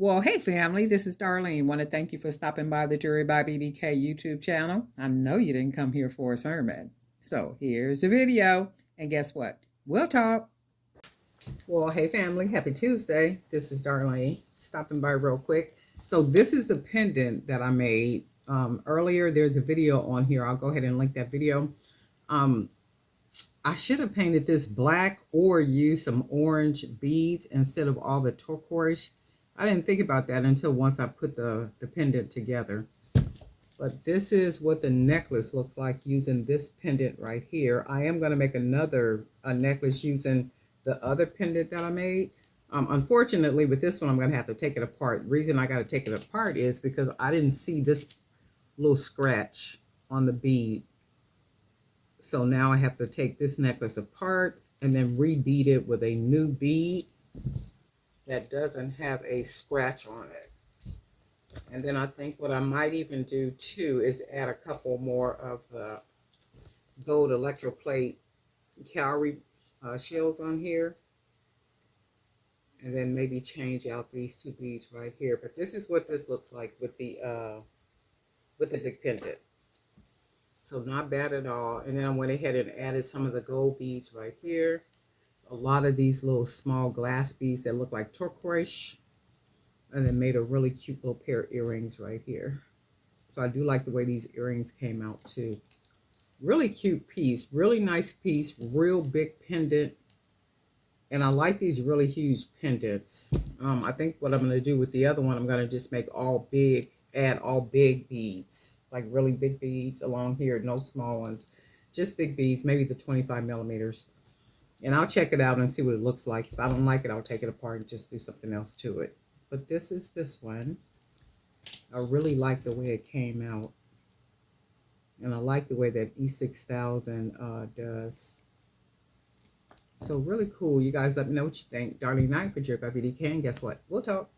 Well, hey family, this is Darlene. Want to thank you for stopping by the Jury by BDK YouTube channel. I know you didn't come here for a sermon. So here's the video. And guess what? We'll talk. Well, hey family, happy Tuesday. This is Darlene stopping by real quick. So this is the pendant that I made earlier. There's a video on here. I'll go ahead and link that video. I should have painted this black or used some orange beads instead of all the turquoise. I didn't think about that until once I put the pendant together. But this is what the necklace looks like using this pendant right here. I am going to make another necklace using the other pendant that I made. Unfortunately, with this one, I'm going to have to take it apart. The reason I got to take it apart is because I didn't see this little scratch on the bead. So now I have to take this necklace apart and then rebead it with a new bead that doesn't have a scratch on it. And then I think what I might even do too is add a couple more of the gold electroplate cowrie shells on here. And then maybe change out these two beads right here. But this is what this looks like with the big pendant. So not bad at all. And then I went ahead and added some of the gold beads right here. A lot of these little small glass beads that look like turquoise. And then made a really cute little pair of earrings right here. So I do like the way these earrings came out too. Really cute piece. Really nice piece. Real big pendant. And I like these really huge pendants. I think what I'm going to do with the other one, I'm going to just make all big, add all big beads. Like really big beads along here. No small ones. Just big beads. Maybe the 25 millimeters. And I'll check it out and see what it looks like. If I don't like it, I'll take it apart and just do something else to it. But this is this one. I really like the way it came out. And I like the way that E6000 does. So really cool. You guys let me know what you think. Darlene Knight for Jerk by BDK. And guess what? We'll talk.